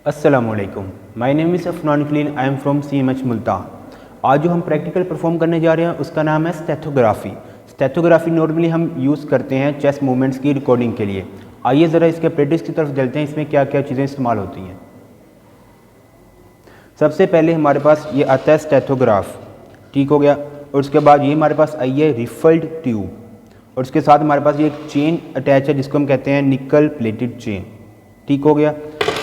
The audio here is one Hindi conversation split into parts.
अस्सलामुअलैकुम, my name is Afnan clean, I am from CMH Multan. आज जो हम प्रैक्टिकल परफॉर्म करने जा रहे हैं उसका नाम है स्टेथोग्राफी। स्टेथोग्राफी नॉर्मली हम यूज़ करते हैं चेस्ट मूवमेंट्स की रिकॉर्डिंग के लिए। आइए ज़रा इसके प्रैक्टिस की तरफ चलते हैं, इसमें क्या क्या चीज़ें इस्तेमाल होती हैं। सबसे पहले हमारे पास ये आता है स्टेथोग्राफ, ठीक हो गया। और उसके बाद ये हमारे पास आई है रिफल्ड ट्यूब, और उसके साथ हमारे पास ये एक चेन अटैच है जिसको हम कहते हैं निकल प्लेटेड चेन, ठीक हो गया।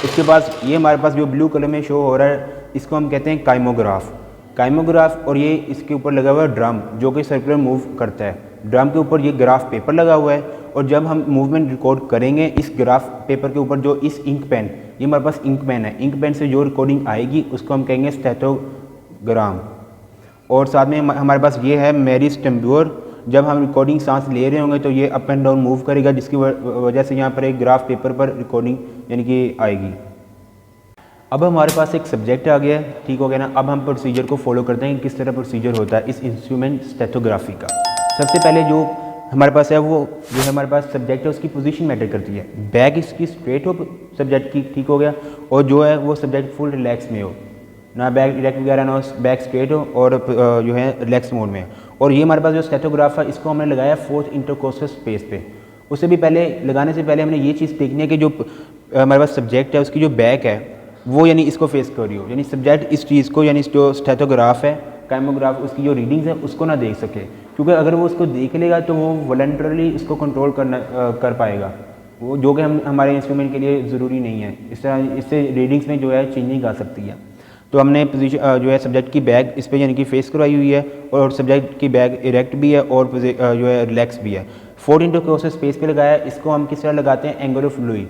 इसके बाद ये हमारे पास जो ब्लू कलर में शो हो रहा है इसको हम कहते हैं काइमोग्राफ। और ये इसके ऊपर लगा हुआ है ड्रम जो कि सर्कुलर मूव करता है। ड्रम के ऊपर ये ग्राफ पेपर लगा हुआ है, और जब हम मूवमेंट रिकॉर्ड करेंगे इस ग्राफ पेपर के ऊपर जो इस इंक पेन, ये हमारे पास इंक पेन है, इंक पेन से जो रिकॉर्डिंग आएगी उसको हम कहेंगे स्टेथोग्राम। और साथ में हमारे पास ये है मेरिस टेम्ब्यूर। जब हम रिकॉर्डिंग सांस ले रहे होंगे तो ये अप एंड डाउन मूव करेगा, जिसकी वजह से यहाँ पर एक ग्राफ पेपर पर रिकॉर्डिंग यानी कि आएगी। अब हमारे पास एक सब्जेक्ट आ गया है, ठीक हो गया ना। अब हम प्रोसीजर को फॉलो करते हैं, किस तरह प्रोसीजर होता है इस इंस्ट्रूमेंट स्टेथोग्राफी का। सबसे पहले जो हमारे पास है वो जो है हमारे पास सब्जेक्ट है उसकी पोजीशन मैटर करती है। बैक इसकी स्ट्रेट हो सब्जेक्ट की, ठीक हो गया, और जो है वो सब्जेक्ट फुल रिलैक्स में हो, ना बैक डायरेक्ट वगैरह ना बैक स्ट्रेट हो, और जो है रिलैक्स मोड में। और ये हमारे पास जो स्टेथोग्राफ है इसको हमने लगाया 4th इंटरकोस्टल स्पेस पे। उससे भी पहले लगाने से पहले हमने ये चीज़ देखनी है कि जो हमारे पास सब्जेक्ट है उसकी जो बैक है वो यानी इसको फेस कर रही हो, यानी सब्जेक्ट इस चीज़ को यानी जो स्टेथोग्राफ है काइमोग्राफ उसकी जो रीडिंग्स है उसको ना देख सके, क्योंकि अगर वो उसको देख लेगा तो वो वॉलंटरली इसको कंट्रोल कर पाएगा, वो जो कि हमारे इंस्ट्रूमेंट के लिए ज़रूरी नहीं है। इस तरह इससे रीडिंग्स में जो है चेंजिंग आ सकती है। तो हमने पोजीशन जो है सब्जेक्ट की बैग इस पर यानी कि फेस करवाई हुई है, और सब्जेक्ट की बैग इरेक्ट भी है और जो है रिलैक्स भी है। 4 इंटरकोस्टल स्पेस पे लगाया है। इसको हम किस तरह लगाते हैं, एंगल ऑफ लुई।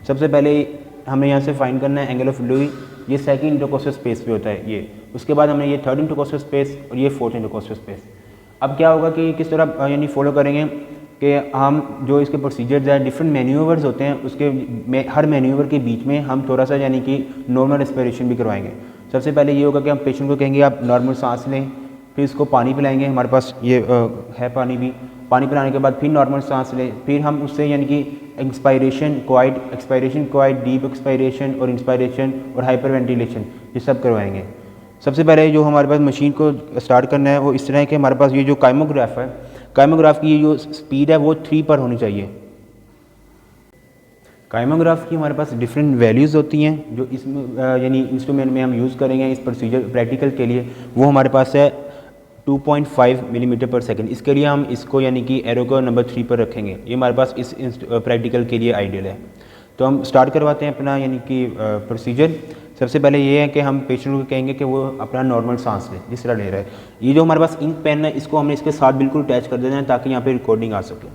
सबसे पहले हमें यहाँ से फाइंड करना है एंगल ऑफ लुई, ये 2nd इंटरकोस्टल स्पेस पे होता है ये। उसके बाद हमने ये 3rd इंटरकोस्टल स्पेस और ये 4th इंटरकोस्टल स्पेस। अब क्या होगा कि किस तरह यानी फॉलो करेंगे कि हम जो इसके प्रोसीजर्स हैं, डिफरेंट मैन्यूवर्स होते हैं, उसके हर मैन्यूवर के बीच में हम थोड़ा सा यानी कि नॉर्मल रेस्पिरेशन भी करवाएंगे। सबसे पहले ये होगा कि हम पेशेंट को कहेंगे आप नॉर्मल सांस लें, फिर इसको पानी पिलाएंगे, हमारे पास ये है पानी भी। पानी पिलाने के बाद फिर नॉर्मल सांस लें, फिर हम उससे यानी कि एक्सपायरेशन क्वाइट, डीप एक्सपायरेशन और इंस्पायरेशन और हाइपर वेंटिलेशन ये सब करवाएंगे। सबसे पहले जो हमारे पास मशीन को स्टार्ट करना है वो इस तरह है कि हमारे पास ये जो काइमोग्राफ है, काइमोग्राफ की ये जो स्पीड है वो 3 पर होनी चाहिए। काइमोग्राफ की हमारे पास डिफरेंट वैल्यूज़ होती हैं जो इस यानी इंस्ट्रूमेंट में हम यूज़ करेंगे इस प्रोसीजर प्रैक्टिकल के लिए। वो हमारे पास है 2.5 मिलीमीटर पर सेकंड। इसके लिए हम इसको यानी कि एरो को नंबर 3 पर रखेंगे। ये हमारे पास इस प्रैक्टिकल के लिए आइडियल है। तो हम स्टार्ट करवाते हैं अपना यानी कि प्रोसीजर। सबसे पहले ये है कि हम पेशेंट को कहेंगे कि वो अपना नॉर्मल सांस ले जिस तरह ले रहा है। ये जो हमारे पास इंक पेन है इसको हमने इसके साथ बिल्कुल अटैच कर देना है ताकि यहाँ पर रिकॉर्डिंग आ सके।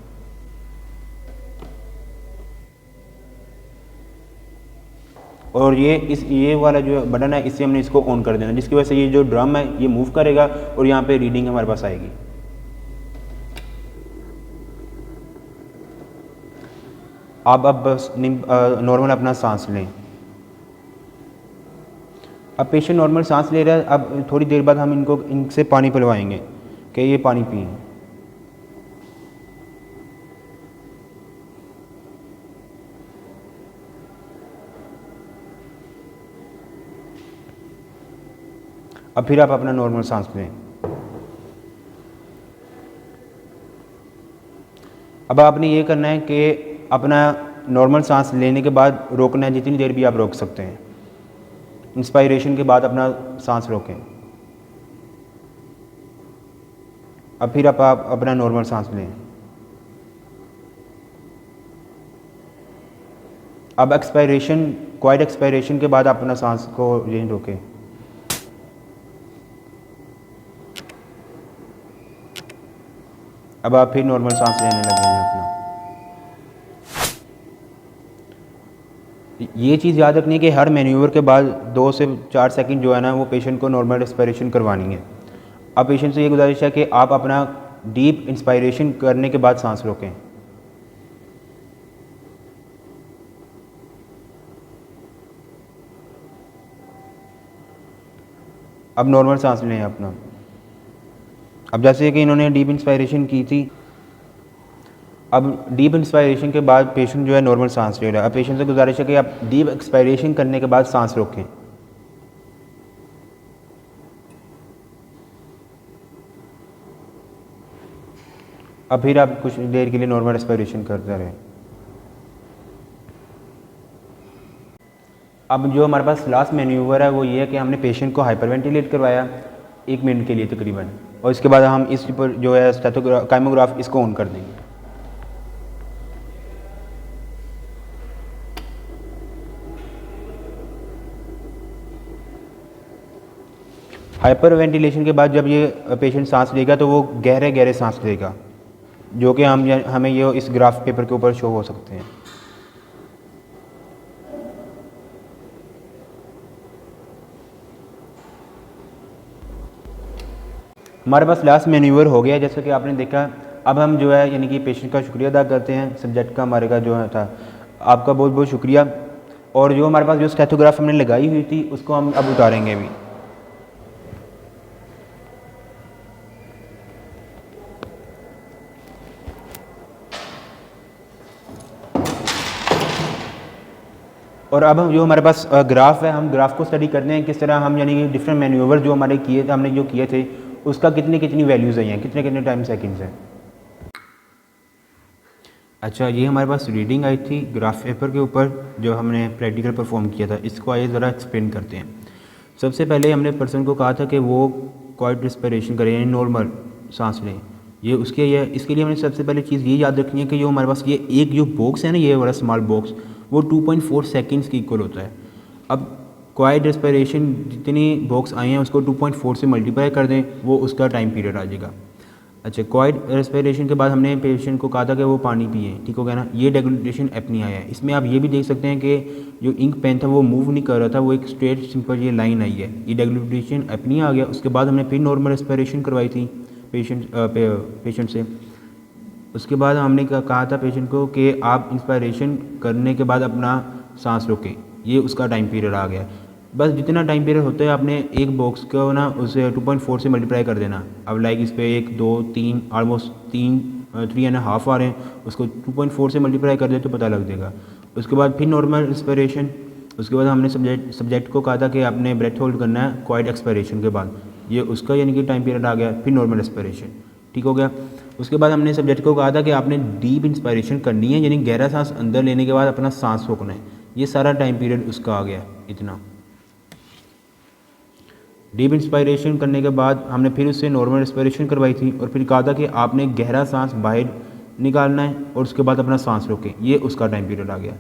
और ये वाला जो बटन है इससे हमने इसको ऑन कर देना, जिसकी वजह से ये जो ड्रम है ये मूव करेगा और यहाँ पे रीडिंग हमारे पास आएगी। अब बस नॉर्मल अपना सांस लें। अब पेशेंट नॉर्मल सांस ले रहा है। अब थोड़ी देर बाद हम इनसे पानी पिलवाएंगे कि ये पानी पिए। अब फिर आप अपना नॉर्मल सांस लें। अब आपने ये करना है कि अपना नॉर्मल सांस लेने के बाद रोकना है, जितनी देर भी आप रोक सकते हैं। इंस्पायरेशन के बाद अपना सांस रोकें। अब फिर आप अपना नॉर्मल सांस लें। अब क्वाइट एक्सपायरेशन के बाद अपना सांस को यहीं रोकें। अब आप फिर नॉर्मल सांस लेने लगे हैं अपना। ये चीज़ याद रखनी है कि हर मैन्यूवर के बाद 2 से 4 सेकंड जो है ना वो पेशेंट को नॉर्मल रेस्पिरेशन करवानी है। अब पेशेंट से ये गुजारिश है कि आप अपना डीप इंस्पायरेशन करने के बाद सांस रोकें। अब नॉर्मल सांस लें अपना। अब जैसे कि इन्होंने डीप इंस्पायरेशन की थी, अब डीप इंस्पायरेशन के बाद पेशेंट जो है नॉर्मल सांस ले रहा है। अब पेशेंट से गुजारिश है कि आप डीप एक्सपायरेशन करने के बाद सांस रोकें। अब फिर आप कुछ देर के लिए नॉर्मल रेस्पिरेशन करते रहें। अब जो हमारे पास लास्ट मैन्यूवर है वो ये है कि हमने पेशेंट को हाइपरवेंटिलेट करवाया 1 मिनट के लिए तकरीबन, और इसके बाद हम इस पर जो है स्टेथोग्राफ काइमोग्राफ इसको ऑन कर देंगे। हाइपर वेंटिलेशन के बाद जब ये पेशेंट सांस लेगा तो वो गहरे गहरे सांस लेगा, जो कि हमें ये इस ग्राफ पेपर के ऊपर शो हो सकते हैं। हमारे पास लास्ट मैन्यूवर हो गया जैसा कि आपने देखा। अब हम जो है यानी कि पेशेंट का शुक्रिया अदा करते हैं, सब्जेक्ट का हमारे का जो है था। आपका बहुत बहुत शुक्रिया। और जो हमारे पास जो स्टेथोग्राफ हमने लगाई हुई थी उसको हम अब उतारेंगे अभी। और अब हम जो हमारे पास ग्राफ है, हम ग्राफ को स्टडी करते हैं किस तरह हम यानी कि डिफरेंट मैन्यूवर जो हमारे किए थे, हमने जो किए थे उसका कितनी वैल्यूज़ आई हैं, कितने टाइम सेकंड्स हैं। अच्छा, ये हमारे पास रीडिंग आई थी ग्राफ पेपर के ऊपर जो हमने प्रैक्टिकल परफॉर्म किया था। इसको आइए ज़रा एक्सप्लेन करते हैं। सबसे पहले हमने पर्सन को कहा था कि वो क्वाइट रेस्पिरेशन करें, यानी नॉर्मल सांस लें। इसके लिए हमने सबसे पहले चीज़ ये याद रखनी है कि जो हमारे पास ये एक जो बॉक्स है ना, ये वाला स्मॉल बॉक्स, वो 2.4 सेकंड्स की इक्वल होता है। अब क्वाइट रेस्पिरेशन जितनी बॉक्स आए हैं उसको 2.4 से मल्टीप्लाई कर दें, वो उसका टाइम पीरियड आ जाएगा। अच्छा, क्वाइट रेस्पिरेशन के बाद हमने पेशेंट को कहा था कि वो पानी पिए, ठीक हो गया ना। ये डेग्लूटेशन एपनिया है। इसमें आप ये भी देख सकते हैं कि जो इंक पेन था वो मूव नहीं कर रहा था, वो एक स्ट्रेट सिंपल ये लाइन आई है, ये डेग्लूटेशन एपनिया आ गया। उसके बाद हमने फिर नॉर्मल रेस्पिरेशन करवाई थी पेशेंट से। उसके बाद हमने कहा था पेशेंट को कि आप इंस्पायरेशन करने के बाद अपना सांस रोकें, ये उसका टाइम पीरियड आ गया। बस जितना टाइम पीरियड होता है आपने एक बॉक्स को ना उसे 2.4 से मल्टीप्लाई कर देना। अब लाइक इस पर 1 2 3 ऑलमोस्ट 3.5 आ रहे हैं, उसको 2.4 से मल्टीप्लाई कर दे तो पता लग जाएगा। उसके बाद फिर नॉर्मल रेस्पिरेशन। उसके बाद हमने सब्जेक्ट को कहा था कि आपने ब्रेथ होल्ड करना है क्वाइट एक्सपायरेशन के बाद, ये उसका यानी कि टाइम पीरियड आ गया। फिर नॉर्मल रेस्पिरेशन, ठीक हो गया। उसके बाद हमने सब्जेक्ट को कहा था कि आपने डीप इंस्पायरेशन करनी है, यानी गहरा सांस अंदर लेने के बाद अपना सांस रोकना है। ये सारा टाइम पीरियड उसका आ गया इतना। डीप इंस्पायरेशन करने के बाद हमने फिर उससे नॉर्मल रेस्पिरेशन करवाई थी और फिर कहा था कि आपने गहरा सांस बाहर निकालना है और उसके बाद अपना सांस रोकें, ये उसका टाइम पीरियड आ गया,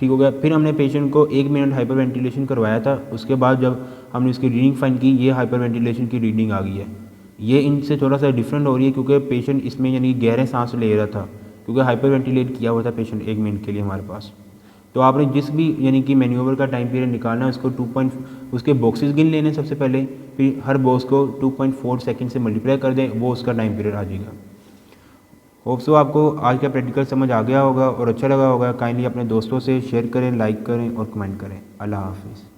ठीक हो गया। फिर हमने पेशेंट को 1 मिनट हाइपर वेंटिलेशन करवाया था। उसके बाद जब हमने उसकी रीडिंग फाइंड की, ये हाइपर वेंटिलेशन की रीडिंग आ गई है। ये इनसे थोड़ा सा डिफरेंट हो रही है क्योंकि पेशेंट इसमें यानी गहरे सांस ले रहा था, क्योंकि हाइपर वेंटिलेट किया हुआ था पेशेंट 1 मिनट के लिए हमारे पास। तो आपने जिस भी यानी कि मैन्यूवर का टाइम पीरियड निकालना है उसको उसके बॉक्सेस गिन लेने सबसे पहले, फिर हर बॉक्स को 2.4 सेकंड से मल्टीप्लाई कर दें, वो उसका टाइम पीरियड आ जाएगा। होप सो आपको आज का प्रैक्टिकल समझ आ गया होगा और अच्छा लगा होगा। काइंडली अपने दोस्तों से शेयर करें, लाइक करें और कमेंट करें। अल्लाह हाफिज़।